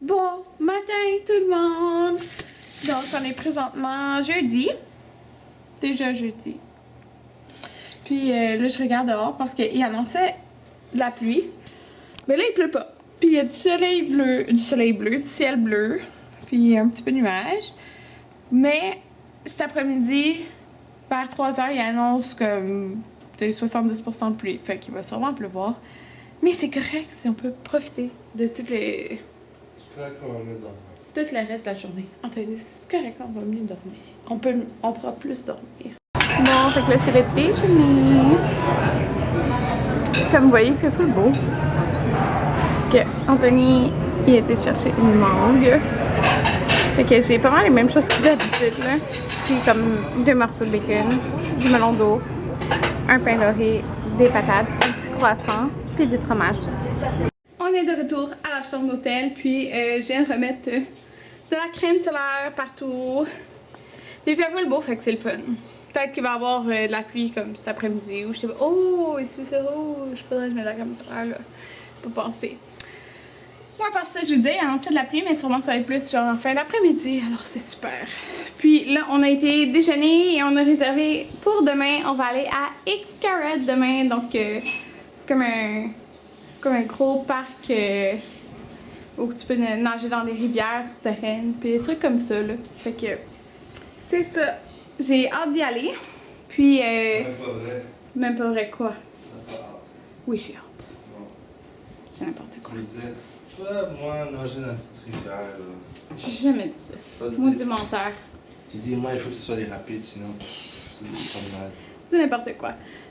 Bon matin tout le monde! Donc on est présentement jeudi. Déjà jeudi. Puis là je regarde dehors parce qu'il annonçait de la pluie. Mais là il pleut pas. Puis il y a du soleil bleu, du ciel bleu. Puis un petit peu de nuages. Mais cet après-midi, vers 3h, il annonce comme 70% de pluie. Fait qu'il va sûrement pleuvoir. Mais c'est correct si on peut profiter de toutes les... C'est correct qu'on va mieux dormir. Tout le reste de la journée. C'est correct, on va mieux dormir. On pourra plus dormir. Bon, fait que là, c'est le déjeuner. Comme vous voyez, il fait full beau. Que Anthony, il a été chercher une mangue. Fait que j'ai pas mal les mêmes choses que d'habitude, là. Puis comme 2 morceaux de bacon, du melon d'eau, un pain doré, des patates, un petit croissant, puis du fromage. On est de retour à la chambre d'hôtel, puis je viens de remettre de la crème solaire partout. Il fait full beau, fait que c'est le fun. Peut-être qu'il va y avoir de la pluie comme cet après-midi, ou je sais pas, oh, ici c'est rouge, faudrait que je mette la crème solaire là, pour penser. Moi, parce que je vous dis, c'est de la pluie, mais sûrement ça va être plus genre en fin d'après-midi, alors c'est super. Puis là, on a été déjeuner et on a réservé pour demain. On va aller à Xcaret demain, donc c'est comme un gros parc où tu peux nager dans des rivières souterraines, puis des trucs comme ça, là. Fait que c'est ça. J'ai hâte d'y aller. Puis. Même pas vrai. Même pas vrai quoi? T'as pas hâte. Oui, j'ai hâte. Non. C'est n'importe quoi. Je disais, moi, nager dans une petite rivière, là. J'ai jamais dit ça. Maudit menteur. J'ai dit, moi, il faut que ce soit des rapides, sinon, c'est pas mal. C'est n'importe quoi.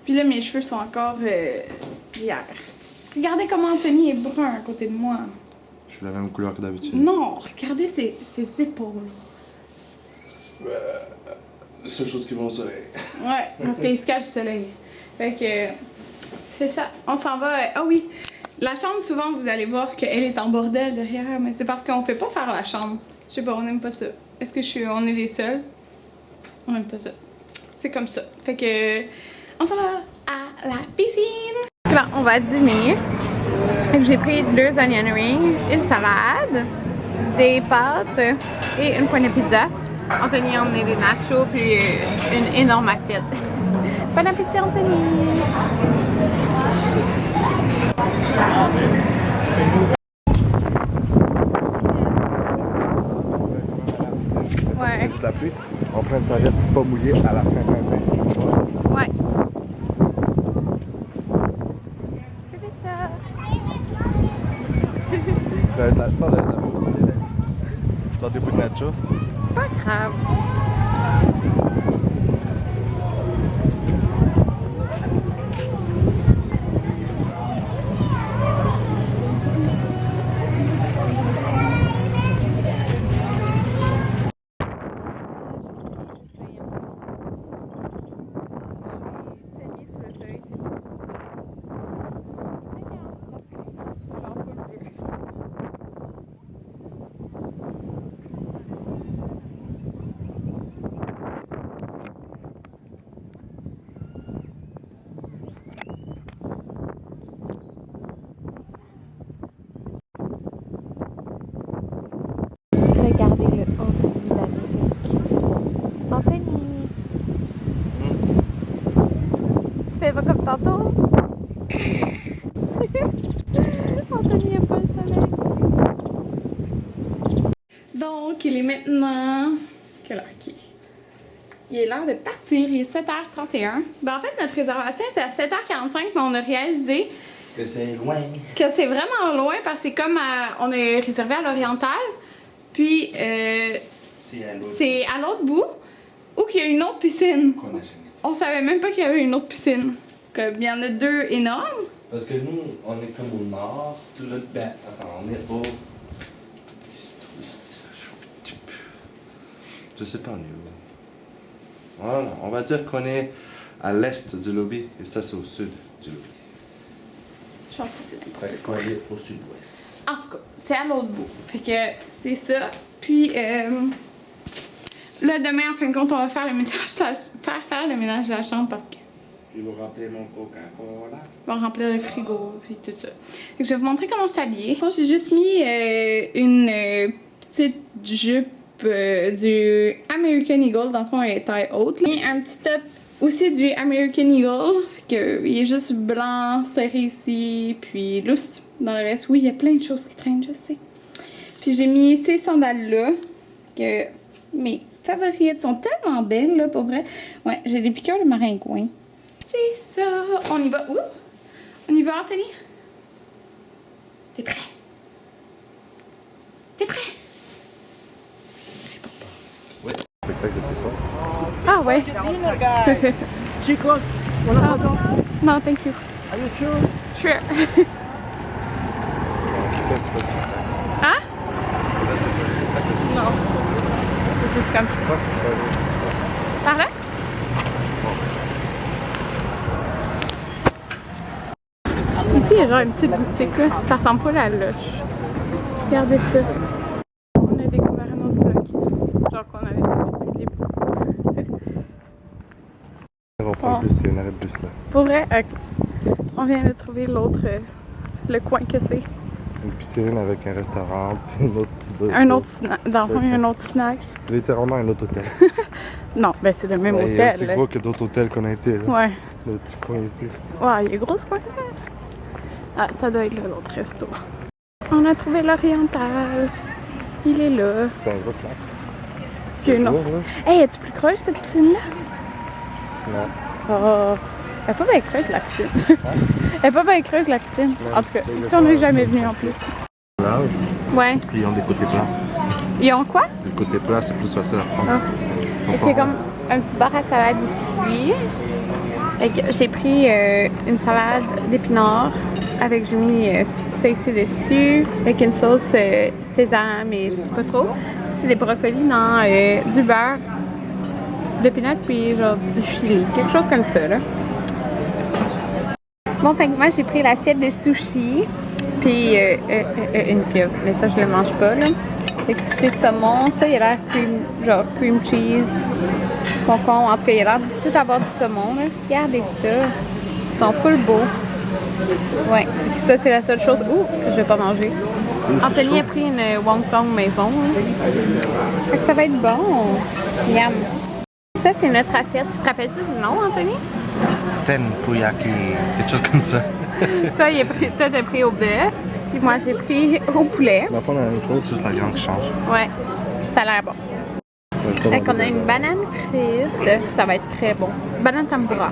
Puis là, mes cheveux sont encore hier. Regardez comment Anthony est brun à côté de moi. Je suis la même couleur que d'habitude. Non, regardez ses épaules. La seule chose qui va au soleil. Ouais, parce qu'il se cache du soleil. Fait que c'est ça. On s'en va. Ah oui, la chambre, souvent, vous allez voir qu'elle est en bordel derrière, mais c'est parce qu'on fait pas faire la chambre. Je sais pas, on aime pas ça. Est-ce que on est les seuls? On aime pas ça. C'est comme ça. Fait que on s'en va à la piscine. Bon, on va dîner. J'ai pris 2 onion rings, une salade, des pâtes et une poignée de pizza. Anthony a emmené des nachos puis une énorme assiette. Bon appétit, Anthony! Ouais. La pluie, on prend une serviette pas mouillée à la fin. Ouais. C'est ça. Tu vas être là, je pense que la peau au soleil. Tu prends des bouts de nacho. Pas grave. Regardez le Anthony d'Amérique. Anthony! Tu fais pas comme tantôt? Anthony a pas le soleil. Donc, il est maintenant... Quelle heure qu'il est? Il est l'heure de partir, il est 7h31. Ben, en fait, notre réservation était à 7h45, mais on a réalisé Que c'est loin. que c'est vraiment loin parce que c'est comme on est réservé à l'Oriental. Puis, c'est à l'autre bout où il y a une autre piscine. Qu'on a jamais. On savait même pas qu'il y avait une autre piscine. Comme il y en a 2 énormes. Parce que nous, on est comme au nord. Tout le ben, attends, on est au. Je sais pas, on est où. Voilà, on va dire qu'on est à l'est du lobby et ça, c'est au sud du lobby. Je pense que c'est Fait n'importe qu'on quoi. est au sud-ouest. En tout cas, c'est à l'autre bout. Fait que c'est ça. Puis, là, demain, en fin de compte, on va faire le ménage de la chambre parce que Il va remplir mon Coca-Cola. On va remplir le frigo, puis tout ça. Fait que je vais vous montrer comment je suis habillée. Moi, j'ai juste mis une petite jupe du American Eagle. Dans le fond, elle est taille haute. J'ai mis un petit top aussi du American Eagle. Fait que, il est juste blanc, serré ici, puis lousse dans le reste. Oui, il y a plein de choses qui traînent, je sais. Puis j'ai mis ces sandales-là, que mes favorites sont tellement belles, là, pour vrai. Ouais, j'ai des piqûres de maringouin. C'est ça. On y va. Ouh! On y va, Anthony? T'es prêt? T'es prêt? Oui. Spectacle de ce soir. Ah ouais. Dinner, guys. Chicos, una photo? Non, thank you. Are you sure? Sure. Hein? Non. C'est juste comme ça. Par là? Ici, il y a genre une petite boutique, là. Ça ressemble pas à la loche. Regardez ça. On a découvert un autre bloc. Genre qu'on avait vu depuis le début. On prend le bus, c'est une arrêt de bus là. Pour vrai, ok. On vient de trouver l'autre, le coin que c'est. Une piscine avec un restaurant, puis une autre. Un autre snack. Dans le fond, il y a un autre snack. Littéralement un autre hôtel. Non, ben c'est le même Il est hôtel. aussi là. gros que d'autres hôtels qu'on a été là. Ouais. Le petit coin ici. Ouais, il est gros ce coin. Ah, ça doit être là, l'autre resto. On a trouvé l'oriental. Il est là. C'est un gros snack. Puis non. Hey, es-tu plus creuse cette piscine-là? Non. Oh. Elle est pas bien creuse la piscine. Elle est pas bien creuse la piscine. En tout cas, si on n'est jamais venu en plus. Large. Ouais. Puis ils ont des côtés plats. Ils ont quoi? Les côtés plats, c'est plus facile à prendre. Ah. Il y a comme un petit bar à salade ici. Fait que j'ai pris une salade d'épinards avec, j'ai mis ça ici dessus, avec une sauce sésame et je sais pas trop. C'est des brocolis dans du beurre, de peanut puis genre du chili, quelque chose comme ça là. Bon, fait que moi j'ai pris l'assiette de sushi puis une pieuvre, mais ça je le mange pas là. Fait que c'est saumon, ça il a l'air cream cheese, concombre, en tout cas il a l'air de tout avoir du saumon là. Regardez ça, ils sont full beaux. Ouais, puis ça c'est la seule chose que je vais pas manger. Anthony a pris une wonton maison. Hein. Fait que ça va être bon. Yum. Ça c'est notre assiette. Tu te rappelles-tu du nom, Anthony? Tempuyaki, quelque chose comme ça. Toi t'as pris au bœuf, puis moi j'ai pris au poulet. Dans le fond, on a la même chose, c'est juste la viande qui change. Ouais, ça a l'air bon. Fait qu'on a une banane frite, ça va être très bon. Banane tempura.